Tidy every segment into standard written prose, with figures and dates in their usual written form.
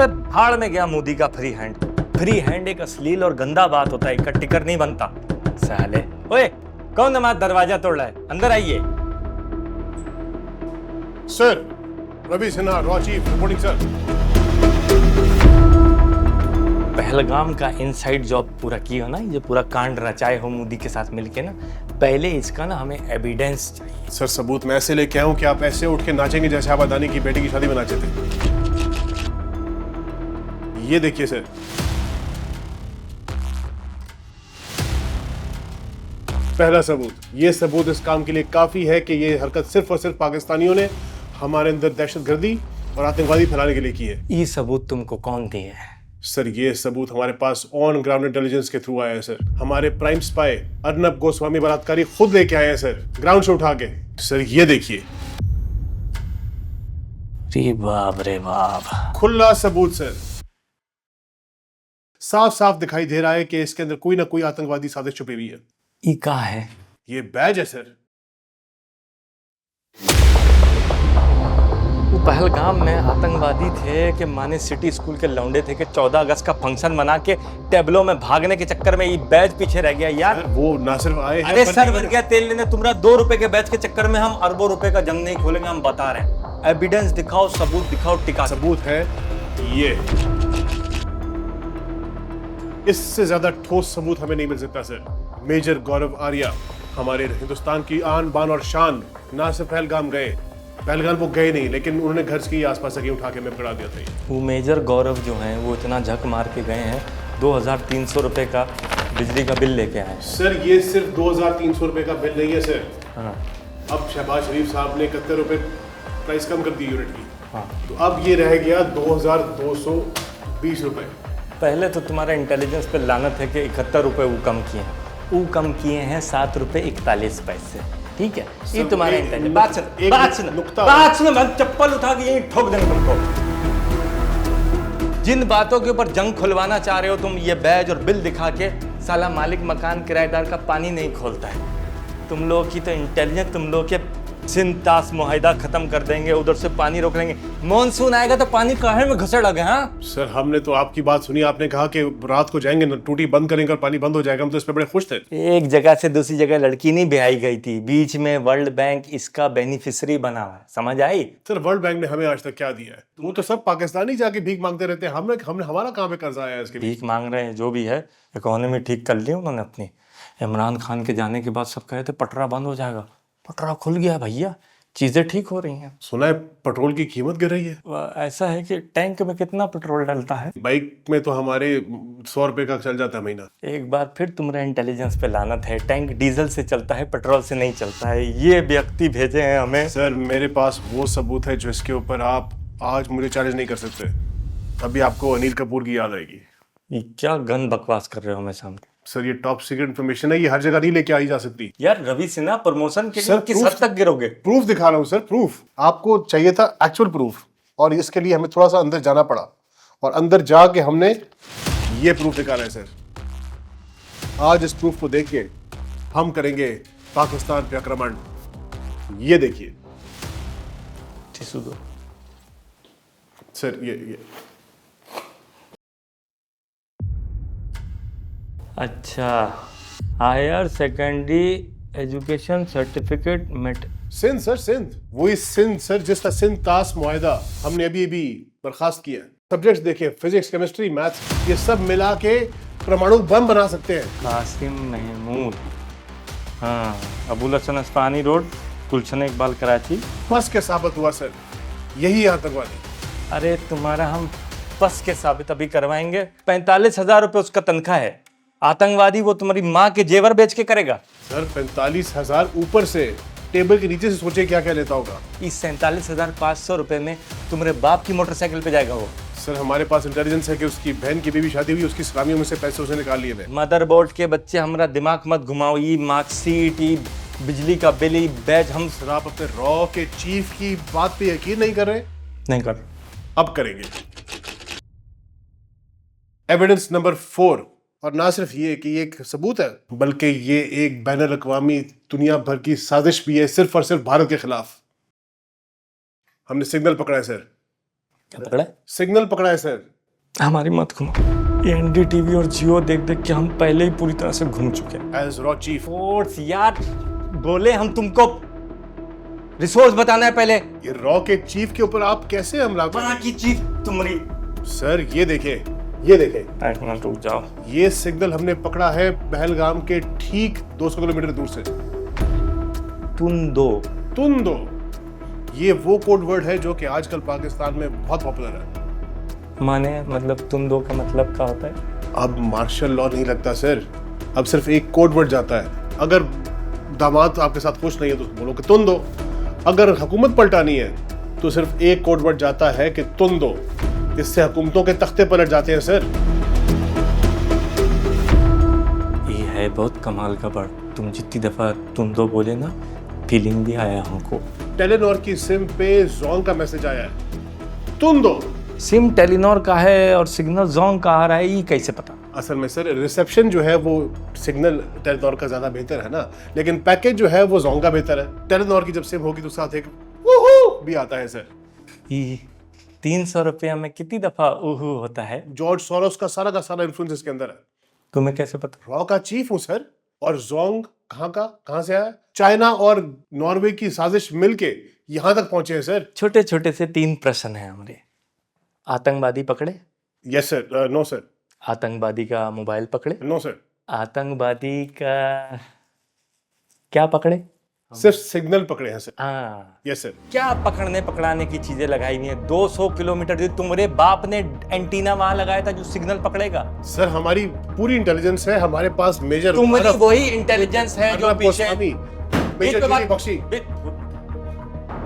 अबे भाड़ में गया मोदी का फ्री हैंड। फ्री हैंड एक अश्लील और गंदा बात होता है, इकट्ठ टिकर नहीं बनता साले। ओए कौन नमाज दरवाजा तोड़ रहा है, अंदर आइए। सर, रवि सिन्हा, रॉ चीफ रिपोर्टिंग सर। पहलगाम का इनसाइड जॉब पूरा किया ना, ये पूरा कांड रचाए हो मोदी के साथ मिलके ना, पहले इसका ना हमें एविडेंस चाहिए। सर सबूत मैं ऐसे लेके आऊं कि आप ऐसे उठ के नाचेंगे जैसे आप अदानी की बेटी की शादी में नाचे थे। ये देखिए सर, पहला सबूत। ये सबूत इस काम के लिए काफी है कि ये हरकत सिर्फ और सिर्फ पाकिस्तानियों ने हमारे अंदर दहशतगर्दी और आतंकवादी फैलाने के लिए की है। ये सबूत तुमको कौन दिए है? सर ये सबूत हमारे पास ऑन ग्राउंड इंटेलिजेंस के थ्रू आया है सर। हमारे प्राइम स्पाई अर्नब गोस्वामी बलात्कारी खुद लेके आए हैं सर, ग्राउंड से उठा के। सर ये देखिए, रे बाप रे बाप, खुला सबूत सर। साफ साफ दिखाई दे रहा है कि इसके अंदर कोई ना कोई आतंकवादी साजिश छुपी हुई है। ये क्या है? ये बैज है सर। वो पहलगाम में आतंकवादी थे कि माने सिटी स्कूल के लौंडे थे कि 14 अगस्त का फंक्शन मना के टेबलों में भागने के चक्कर में ये बैच पीछे रह गया यार। वो ना सिर्फ आए हैं, अरे सर भर गया तेल लेने, तुम्हारा 2 रुपए के बैच के चक्कर में हम अरबों रुपए का जंग नहीं खोलेंगे, हम बता रहे हैं। एविडेंस दिखाओ, सबूत दिखाओ, टिका। सबूत है ये। इससे ज्यादा ठोस सबूत हमें नहीं मिल सकता सर। मेजर गौरव आर्या हमारे हिंदुस्तान की आन बान और शान, ना सिर्फ पहलगाम गए, पहलगाम वो गए नहीं, लेकिन उन्होंने घर की आसपास की उठा के मैं पकड़ा दिया था। वो मेजर गौरव जो हैं वो इतना झक मार के गए हैं, 2300 रुपए का बिजली का बिल लेके आए। सर ये सिर्फ 2300 रुपए का बिल नहीं है सर। हाँ अब शहबाज शरीफ साहब ने 71 रुपए प्राइस कम कर दी यूनिट की। हाँ, तो अब ये रह गया 2220 रुपए। पहले तो तुम्हारा इंटेलिजेंस पे लानत है कि 71 रुपए वो कम किए हैं। वो कम किए हैं 7 रुपए 41 पैसे। ठीक है, ये तुम्हारा इंटेलिजेंस। बात सुन, चप्पल उठा के यही ठोक देंगे तुमको। जिन बातों के ऊपर जंग खुलवाना चाह रहे हो तुम, ये बैज और बिल दिखा के, साला मालिक मकान किराएदार का पानी नहीं खोलता है। तुम लोग की तो इंटेलिजेंस, तुम लोग के सिंध ताश मुआहिदा खत्म कर देंगे, उधर से पानी रोक लेंगे। मॉनसून आएगा तो पानी काहे में घुसड़ लगे। हाँ सर हमने तो आपकी बात सुनी, आपने कहा कि रात को जाएंगे टूटी बंद करेंगे और पानी बंद हो जाएगा। हम तो इस पे बड़े खुश थे। एक जगह से दूसरी जगह लड़की नहीं ब्याई गई थी, बीच में वर्ल्ड बैंक इसका बेनिफिशियरी बना हुआ है, समझ आई? सर वर्ल्ड बैंक ने हमें आज तक क्या दिया है? वो तो सब पाकिस्तानी जाके भीख मांगते रहते हैं। हमने हमारा कहाँ पे कर्जा आया है इसके? भीख मांग रहे हैं जो भी है, इकोनॉमी ठीक कर ली उन्होंने अपनी। इमरान खान के जाने के बाद सब कहे थे पटरा बंद हो जाएगा, पटरा खुल गया भैया, चीजें ठीक हो रही हैं। सुना है पेट्रोल की कीमत गिर रही है। ऐसा है कि टैंक में कितना पेट्रोल डलता है? बाइक में तो हमारे 100 रुपए का चल जाता है महीना। एक बार फिर तुम्हारे इंटेलिजेंस पे लानत है। टैंक डीजल से चलता है, पेट्रोल से नहीं चलता है। ये व्यक्ति भेजे हैं हमें। सर मेरे पास वो सबूत है जिसके ऊपर आप आज मुझे चैलेंज नहीं कर सकते। अभी आपको अनिल कपूर की याद आएगी। ये क्या गन बकवास कर रहे हो मेरे सामने? सर ये टॉप सीक्रेट इन्फॉर्मेशन है, ये हर जगह नहीं लेके आई जा सकती। यार रवि सिन्हा, प्रमोशन के लिए सर, किस हद तक गिरोगे? प्रूफ दिखा रहा हूँ सर, प्रूफ। आपको चाहिए था एक्चुअल प्रूफ, और इसके लिए हमें थोड़ा सा अंदर जाना पड़ा, और अंदर जाके हमने ये प्रूफ निकाला है सर। आज इस प्रूफ को देख के हम करेंगे पाकिस्तान पे आक्रमण। ये देखिए टिश्यू दो सर। ये अच्छा, हायर सेकेंडरी एजुकेशन सर्टिफिकेट मेट। सिंध सर, सिंध, वही सिंध सर जिसका सिंध ताश मुआहिदा हमने अभी बर्खास्त किया है। सब्जेक्ट्स देखिए, फिजिक्स, केमिस्ट्री, मैथ्स, ये सब मिला के परमाणु बम बना सकते हैं। कासिम महमूद, हाँ, अबुल हसन अस्फहानी रोड, गुलशन इकबाल, कराची। बस के साबित हुआ सर, यही आतंकवादी। अरे तुम्हारा हम बस के साबित अभी करवाएंगे। 45,000 रुपये उसका तनख्वाह है। आतंकवादी वो तुम्हारी माँ के जेवर बेच के करेगा। सर 45,000 ऊपर से टेबल के नीचे से सोचे क्या क्या लेता होगा। इस 47,500 रुपये में तुम्हारे बाप की मोटरसाइकिल पे जाएगा वो। सर हमारे पास इंटेलिजेंस है कि उसकी बहन की भी शादी हुई, उसकी सलामियों में से पैसे उसने निकाल लिए। मदरबोर्ड के बच्चे, हमारा दिमाग मत घुमाओ। ये मार्कशीट, ये बिजली का बिल, ये बैच। हम सर आप अपने रॉ के चीफ की बात पे यकीन नहीं कर रहे? नहीं कर। अब करेंगे। एविडेंस नंबर 4, और ना सिर्फ ये कि ये एक सबूत है, बल्कि ये एक बैनुल अक़वामी दुनिया भर की साजिश भी है, सिर्फ और सिर्फ भारत के खिलाफ। हमने सिग्नल पकड़ा है सर। क्या पकड़ा है? सिग्नल पकड़ा है सर। हमारी मत घुमाओ, ये एनडीटीवी और जियो देख देख के हम पहले ही पूरी तरह से घूम चुके हैं। एज रॉ चीफ, फोर्स यार, बोले हम तुमको रिसोर्स बताना है पहले। ये रॉ के चीफ के ऊपर आप कैसे हमला कर वहां की चीफ तुम्हारी। सर ये देखें, ये देखें, एक मिनट रुक जाओ। ये सिग्नल हमने पकड़ा है पहलगाम के ठीक 200 किलोमीटर दूर से। तुंदो, ये वो कोड वर्ड है जो कि आजकल पाकिस्तान में बहुत पॉपुलर है। माने मतलब तुंदो का मतलब क्या होता है? अब मार्शल लॉ नहीं लगता सर, अब सिर्फ एक कोड वर्ड जाता है। अगर दामाद आपके साथ खुश नहीं है तो बोलो कि तुम दो। अगर हुकूमत पलटानी है तो सिर्फ एक कोड वर्ड जाता है कि तुम दो। इससे हुकूमतों के तख्ते पलट जाते हैं सर। ये है बहुत कमाल का वर्ड। तुम जितनी दफा तुम दो बोले ना, फीलिंग भी आया हमको। टेलीनॉर की सिम पे जोंग का मैसेज आया है, तुम दो। सिम टेलीनॉर का है और सिग्नल जोंग का आ रहा है, ये कैसे पता? असल में सर रिसेप्शन जो है वो सिग्नल टेलीनॉर का ज्यादा बेहतर है ना, लेकिन पैकेज जो है वो जोंग का बेहतर है। टेलीनॉर की जब सिम होगी तो साथ एक वूहू भी आता है सर। ये 300 रुपया में कितनी दफा उहू होता है? जॉर्ज सोरोस का सारा इन्फ्लुएंस इसके अंदर है। तुम्हें कैसे पता? रॉ का चीफ हूँ सर। और जोंग कहाँ से आया? चाइना और नॉर्वे की साजिश मिलके यहाँ तक पहुंचे हैं सर। छोटे छोटे से 3 प्रश्न हैं हमारे। आतंकवादी पकड़े? Yes sir. No sir. आतंकवादी का मोबाइल पकड़े? No sir. आतंकवादी का क्या पकड़े? सिर्फ सिग्नल पकड़े हैं सर। हाँ, यस सर। क्या पकड़ने पकड़ाने की चीजें लगाई हुई हैं? 200 किलोमीटर दूर तुम्हारे बाप ने एंटीना वहां लगाया था जो सिग्नल पकड़ेगा। सर हमारी पूरी इंटेलिजेंस है, हमारे पास मेजर तुम्हारी वही इंटेलिजेंस है जो पीछे मेजर जीनी बख्शी।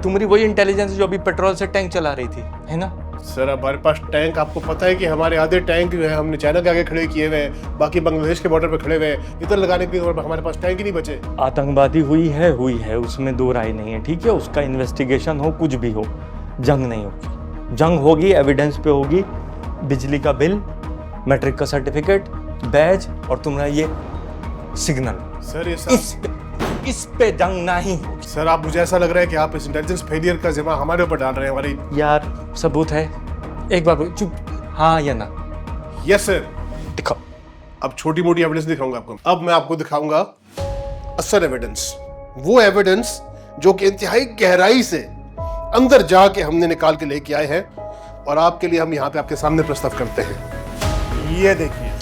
तुम्हारी वही इंटेलिजेंस जो अभी पेट्रोल से टैंक चला रही थी, है ना? सर हमारे पास टैंक, आपको पता है कि हमारे आधे टैंक जो है हमने चाइना के आगे खड़े किए हुए हैं, बाकी बांग्लादेश के बॉर्डर पे खड़े हुए हैं। इधर लगाने के लिए हमारे पास टैंक ही नहीं बचे। आतंकवादी हुई है, उसमें दो राय नहीं है, ठीक है? उसका इन्वेस्टिगेशन हो, कुछ भी हो, जंग नहीं होगी। जंग होगी एविडेंस पे होगी, बिजली का बिल, मैट्रिक का सर्टिफिकेट, बैज और तुम्हारा ये सिग्नल। सर ये इस पे जंग नहीं होगी। सर आप, मुझे ऐसा लग रहा है कि आप इस इंटेलिजेंस फेलियर का जिम्मा हमारे ऊपर डाल रहे हैं। हमारी यार सबूत है, एक बार चुप, हाँ या ना? Yes sir. दिखाओ। अब छोटी मोटी एविडेंस दिखाऊंगा आपको। अब मैं आपको दिखाऊंगा असल एविडेंस, वो एविडेंस जो कि इंतहाई गहराई से अंदर जाके हमने निकाल के लेके आए हैं और आपके लिए हम यहाँ पे आपके सामने प्रस्तुत करते हैं। ये देखिए,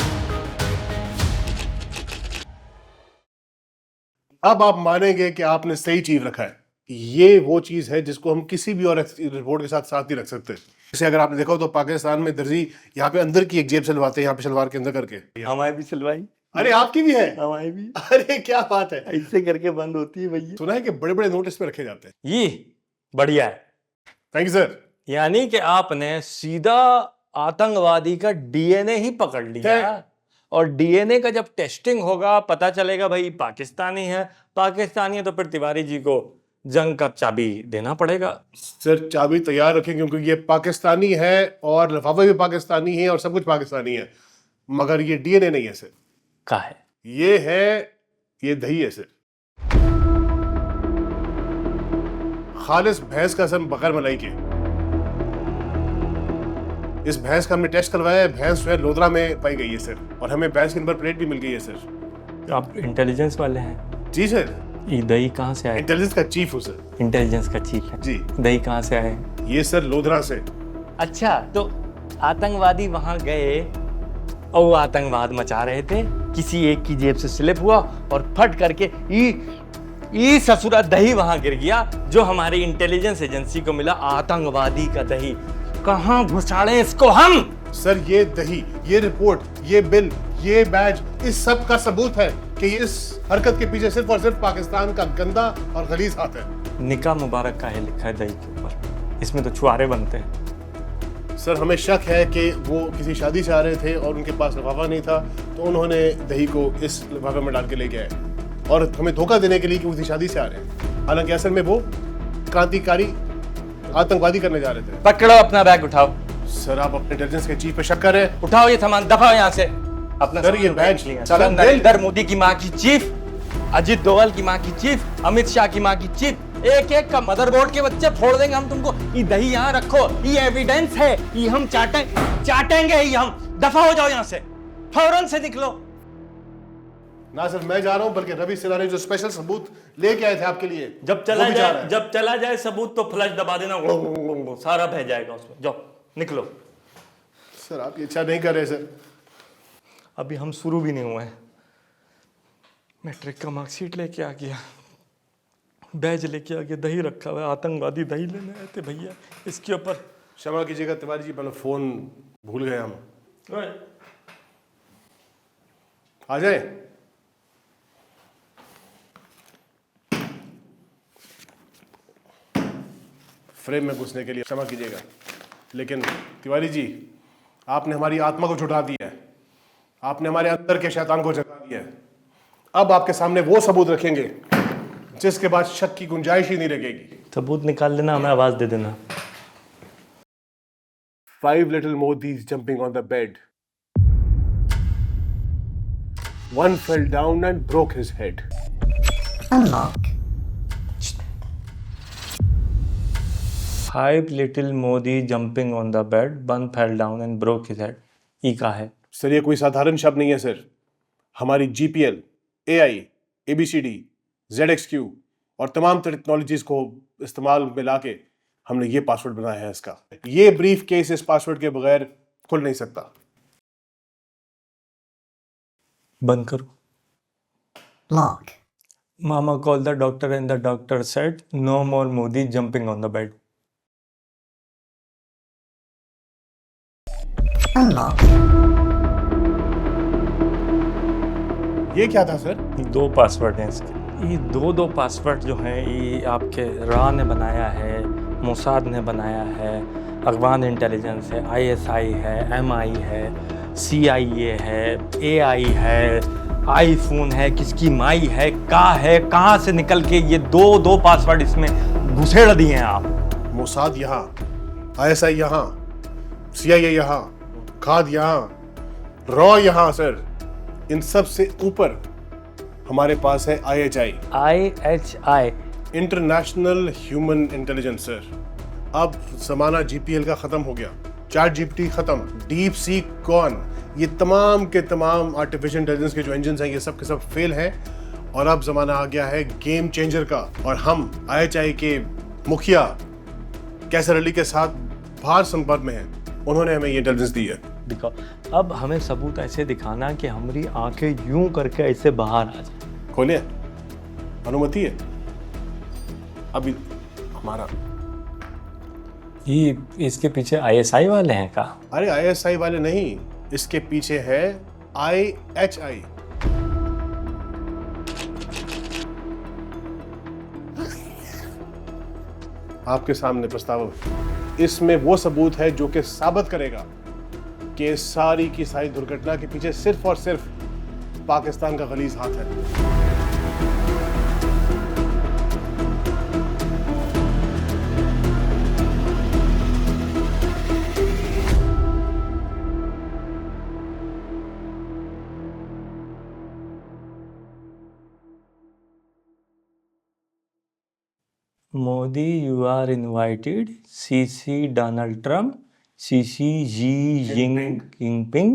अब आप मानेंगे कि आपने सही चीज रखा है। ये वो चीज है जिसको हम किसी भी और रिपोर्ट के साथ नहीं रख सकते। जैसे अगर आपने देखा हो तो पाकिस्तान में दर्जी यहाँ पे अंदर की एक जेब सिलवाते हैं, यहाँ पे शलवार के अंदर करके। हमारी भी सिलवाई। अरे आपकी भी है? हमारी भी। अरे क्या बात है, ऐसे करके बंद होती है भैया। सुना है कि बड़े बड़े नोटिस पे रखे जाते हैं। ये बढ़िया है। Thank you sir. यानी कि आपने सीधा आतंकवादी का डीएनए ही पकड़ लिया और डीएनए का जब टेस्टिंग होगा पता चलेगा भाई पाकिस्तानी है। पाकिस्तानी है तो फिर तिवारी जी को जंग का चाबी देना पड़ेगा। सर चाबी तैयार रखें क्योंकि ये पाकिस्तानी है और लिफाफा भी पाकिस्तानी है और सब कुछ पाकिस्तानी है, मगर ये डीएनए नहीं है सर। क्या है? ये दही है सर, खालिस भैंस का सर, बगैर मलाई के। इस भैंस का हमने टेस्ट करवाया है, भैंस जो है लोधरा में पाई गई है सर, और हमें भैंस के नंबर प्लेट भी मिल गई है सर। आप इंटेलिजेंस वाले हैं? जी सर। ये दही कहाँ से आए? इंटेलिजेंस का चीफ हूँ सर। इंटेलिजेंस का चीफ है जी। दही कहाँ से आए? ये सर लोधरा से। अच्छा, तो आतंकवादी वहां गए और वो आतंकवाद मचा रहे थे, किसी एक की जेब से स्लिप हुआ और फट करके ई ससुरा दही वहां गिर गया जो हमारी इंटेलिजेंस एजेंसी को मिला। आतंकवादी का दही कहां घुसाड़े इसको हम? सर ये दही, ये रिपोर्ट, ये बिल, ये बैज, इस सब का सबूत है कि इस हरकत के पीछे सिर्फ और सिर्फ पाकिस्तान का गंदा और गलीज हाथ है। निकाह मुबारक का है लिखा है दही के ऊपर, इसमें तो छुआरे बनते हैं। सर हमें शक है कि वो किसी शादी से आ रहे थे और उनके पास लिफाफा नहीं था, तो उन्होंने दही को इस लिफाफे में डाल के लेके आए और हमें धोखा देने के लिए कि वो किसी शादी से आ रहे हैं, हालांकि असल में वो क्रांतिकारी आतंकवादी करने जा रहे थे। पकड़ो अपना बैग, उठाओ। सर आप अपने इंटेलिजेंस के चीफ पे शक कर रहे हैं? उठाओ ये सामान, दफाओ यहाँ से अपना। सर ये बैग, नरेंद्र मोदी की माँ की चीफ, अजित डोवल की माँ की चीफ, अमित शाह की माँ की चीफ, एक एक का मदरबोर्ड के बच्चे फोड़ देंगे हम तुमको। ये दही यहाँ रखो, ये एविडेंस है, ये हम चाटेंगे ही हम। दफा हो जाओ यहाँ से, फौरन से निकलो। ना सिर्फ मैं जा रहा हूं बल्कि रवि सिन्हा ने जो स्पेशल सबूत लेके आए थे आपके लिए, जब चला जाए सबूत तो फ्लैश दबा देना, सारा बह जाएगा उसमें। जाओ निकलो। सर आप ये अच्छा नहीं कर रहे सर। अभी हम शुरू भी नहीं हुए हैं। मैट्रिक का मार्कशीट लेके आ गया, बैज लेके आ गया, दही रखा हुआ है, आतंकवादी दही लेने आए थे भैया। इसके ऊपर क्षमा कीजिएगा तिवारी जी, मतलब फोन भूल गए हम। आ जाए। फ्रेम में घुसने के लिए क्षमा कीजिएगा, लेकिन तिवारी जी आपने हमारी आत्मा को छुटा दिया है, आपने हमारे अंदर के शैतान को जगा दिया है। अब आपके सामने वो सबूत रखेंगे जिसके बाद शक की गुंजाइश ही नहीं लगेगी। सबूत निकाल लेना, हमें आवाज दे देना। 5 little Modis jumping on the bed. One fell down and broke his head. Unlock. 5 little Modi jumping on the bed, one fell down and broke his head. ई का है सर, ये कोई साधारण शब्द नहीं है सर। हमारी GPL, AI, ABCD, ZXQ और तमाम टेक्नोलॉजीज को इस्तेमाल में लाके हमने ये पासवर्ड बनाया है इसका। ये ब्रीफ केस इस पासवर्ड के बगैर खुल नहीं सकता। बंद करो। Lock. Mama called the doctor and the doctor said no more Modi jumping on the bed. Unlock. ये क्या था सर? 2 पासवर्ड हैं इसके। ये दो पासवर्ड जो हैं ये आपके रा ने बनाया है, मोसाद ने बनाया है, अफगान इंटेलिजेंस है, ISI है, MI है, CIA है, AI है, आईफोन है, किसकी माई है, कहाँ से निकल के ये दो पासवर्ड इसमें घुसेड़ दिए हैं आप। मोसाद यहाँ, ISI यहाँ, CIA यहाँ, खाद यहाँ, रॉ यहाँ सर। इन सब से ऊपर हमारे पास है IHI, international human intelligence sir. अब जमाना GPL का खत्म हो गया, चैट GPT खत्म, डीप सीक कौन, ये तमाम के तमाम आर्टिफिशियल इंटेलिजेंस के जो इंजन हैं ये सब के सब फेल हैं। और अब जमाना आ गया है गेम चेंजर का, और हम IHI के मुखिया कैसर अली के साथ बाहर संपर्क में हैं। उन्होंने हमें ये इंटेलिजेंस दी है। दिखाओ, अब हमें सबूत ऐसे दिखाना कि हमारी आंखें यूं करके ऐसे बाहर आ जाए। खोलिए, अनुमति है अभी हमारा। ये इसके पीछे ISI वाले हैं का? अरे ISI वाले नहीं, इसके पीछे है IHI। आपके सामने प्रस्ताव, इसमें वो सबूत है जो कि साबित करेगा कि सारी की सारी दुर्घटना के पीछे सिर्फ और सिर्फ पाकिस्तान का गलीज हाथ है। Modi, you are invited. CC Donald Trump, CC Xi Jinping,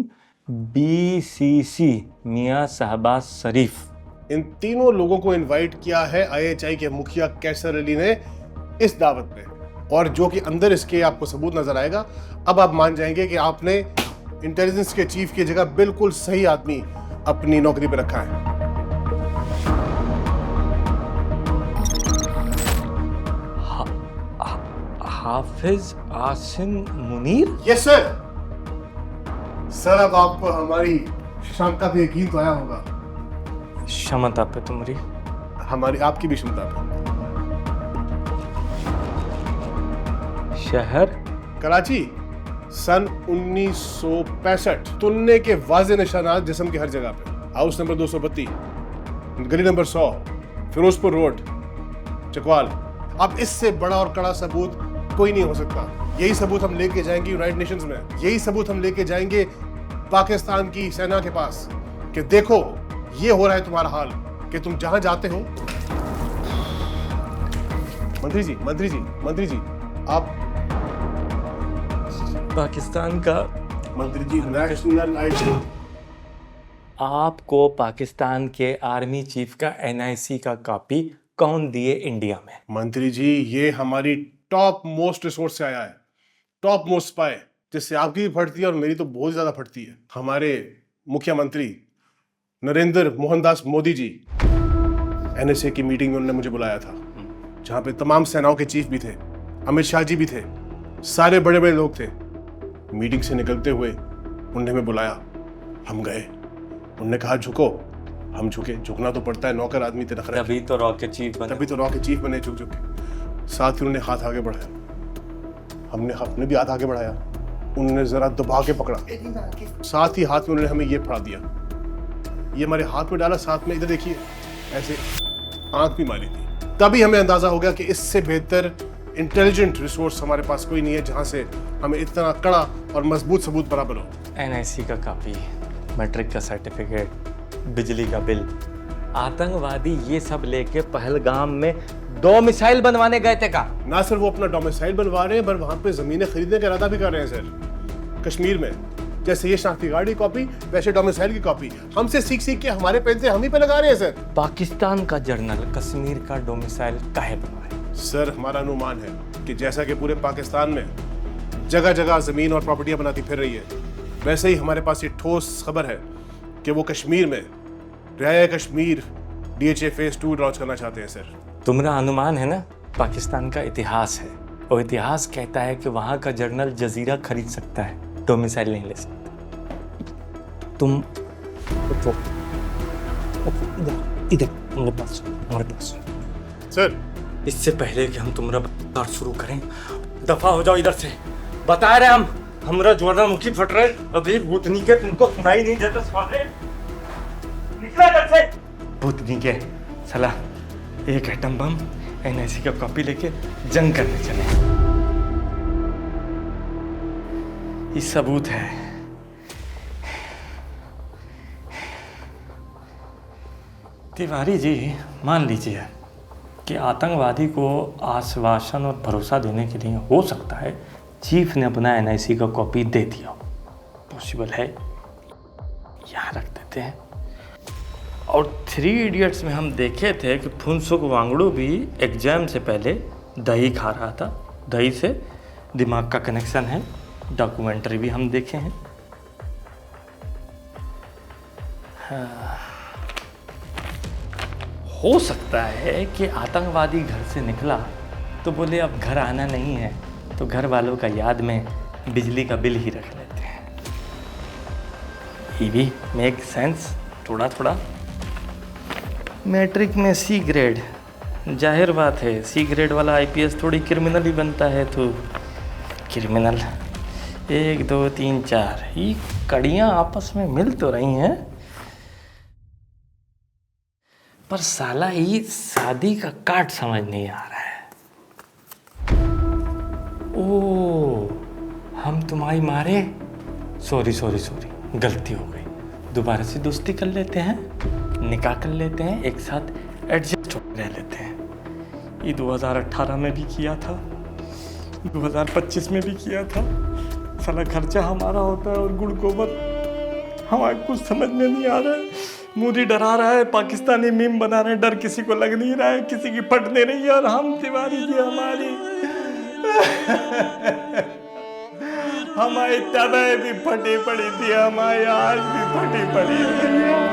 BCC मियां शहबाज शरीफ। इन तीनों लोगों को इनवाइट किया है IHI के मुखिया कैसर अली ने इस दावत पे, और जो कि अंदर इसके आपको सबूत नजर आएगा। अब आप मान जाएंगे कि आपने इंटेलिजेंस के चीफ की जगह बिल्कुल सही आदमी अपनी नौकरी पे रखा है। Hafiz Asim Munir. Yes sir. Sir अब आपको हमारी क्षमता पे यकीन तो आया होगा। क्षमता पे तुम्हारी? हमारी आपकी भी क्षमता पे। शहर कराची, सन 1965। तुलने के वाज़े निशानात जिस्म के हर जगह पे। हाउस नंबर 232, गली नंबर 100, फिरोजपुर रोड, चकवाल। अब इससे बड़ा और कड़ा सबूत कोई नहीं हो सकता। यही सबूत हम लेके जाएंगे यूनाइटेड नेशंस में, यही सबूत हम लेके जाएंगे पाकिस्तान की सेना के पास कि देखो ये हो रहा है तुम्हारा हाल, कि तुम जहां जाते हो मंत्री जी, मंत्री जी, मंत्री जी, आप पाकिस्तान का मंत्री जी नेशनल आइडेंटिटी। आपको पाकिस्तान के आर्मी चीफ का NIC का कॉपी कौन दिए इंडिया में? मंत्री जी, ये हमारी टॉप मोस्ट रिसोर्स से आया है, टॉप मोस्ट स्पाई, जिससे आपकी भी फटती है और मेरी तो बहुत ज्यादा फटती है। हमारे मुख्यमंत्री नरेंद्र मोहनदास मोदी जी NSA की मीटिंग में उन्होंने मुझे बुलाया था, जहां पे तमाम सेनाओं के चीफ भी थे, अमित शाह जी भी थे, सारे बड़े बड़े लोग थे। मीटिंग से निकलते हुए उन्होंने हमें बुलाया, हम गए, उन्होंने कहा झुको, हम झुके। झुकना तो पड़ता है, नौकर आदमी थे, नखरा। तभी तो रॉकेट चीफ बने। तभी तो रॉ के चीफ बने, झुक झुक के। साथ ही उन्होंने हाथ आगे बढ़ाया, हमने भी हाथ आगे बढ़ाया, उन्होंने जरा दबा के पकड़ा, साथ ही हाथ में उन्होंने हमें ये फड़ा दिया, ये हमारे हाथ में डाला, साथ में इधर देखिए ऐसे आंख भी मारी थी। तभी हमें अंदाजा हो गया कि इससे बेहतर इंटेलिजेंट रिसोर्स हमारे पास कोई नहीं है, जहां से हमें इतना कड़ा और मजबूत सबूत बराबर हो। NIC का कॉपी, मैट्रिक का सर्टिफिकेट, बिजली का बिल, आतंकवादी ये सब लेके पहलगाम में 2 मिसाइल बनवाने गए थे का? ना सर, वो अपना डोमिसाइल बनवा रहे हैं, पर वहां पे जमीनें खरीदने का इरादा भी कर रहे हैं सर, कश्मीर में। जैसे ये शनाख्ती कार्ड की कॉपी, वैसे डोमिसाइल की कॉपी हमसे सीख सीख के हमारे पैसे हम ही पे लगा रहे हैं सर। पाकिस्तान का जर्नल कश्मीर का डोमिसाइल काहे बनवाए? सर, हमारा अनुमान है कि जैसा कि पूरे पाकिस्तान में जगह जगह जमीन और प्रॉपर्टियां बनाती फिर रही है, वैसे ही हमारे पास ये ठोस खबर है कि वो कश्मीर में रियाया कश्मीर DHA फेज 2 लॉन्च करना चाहते हैं सर। तुम्हारा अनुमान है ना? पाकिस्तान का इतिहास है, और इतिहास कहता है कि वहाँ का जर्नल जजीरा खरीद सकता है, डोमिसाइल नहीं ले सकता। तुम इधर हमारे पास सर, इससे पहले कि हम तुम्हारा बात शुरू करें, दफा हो जाओ इधर से। बता रहे हम, हमारा ज्वालामुखी फट रहे, अभी भूतनी के तुमको सुनाई नहीं देता साले। निकला इधर से भूतनी के साला। एक एटम बम, NIC का कॉपी लेके जंग करने चले। ये सबूत है। तिवारी जी, मान लीजिए कि आतंकवादी को आश्वासन और भरोसा देने के लिए हो सकता है चीफ ने अपना NIC का कॉपी दे दिया, पॉसिबल है, यहाँ रख देते हैं। और 3 इडियट्स में हम देखे थे कि फुनसुक वांगड़ू भी एग्जाम से पहले दही खा रहा था, दही से दिमाग का कनेक्शन है, डॉक्यूमेंट्री भी हम देखे हैं। हाँ। हो सकता है कि आतंकवादी घर से निकला तो बोले अब घर आना नहीं है, तो घर वालों का याद में बिजली का बिल ही रख लेते हैं। ये भी मेक सेंस थोड़ा थोड़ा। मैट्रिक में C ग्रेड, जाहिर बात है C ग्रेड वाला IPS थोड़ी क्रिमिनल ही बनता है, तो क्रिमिनल 1 2 3 4 ये कड़ियाँ आपस में मिल तो रही हैं, पर साला ये शादी का काट समझ नहीं आ रहा है। ओ, हम तुम्हारी मारे, सॉरी गलती हो गई, दोबारा से दोस्ती कर लेते हैं, निकाह कर लेते हैं, एक साथ एडजस्ट हो रह लेते हैं। ये 2018 में भी किया था, 2025 में भी किया था। साला खर्चा हमारा होता है और गुड़ गोबर हमारे कुछ समझ में नहीं आ रहा है। मोदी डरा रहा है, पाकिस्तानी मीम बना रहे हैं, डर किसी को लग नहीं रहा है, किसी की फट नहीं रही है, और हम तिवारी जी हमारी हमारी तबे भी फटी पड़ी थी, हमारी आज भी फटी पड़ी है।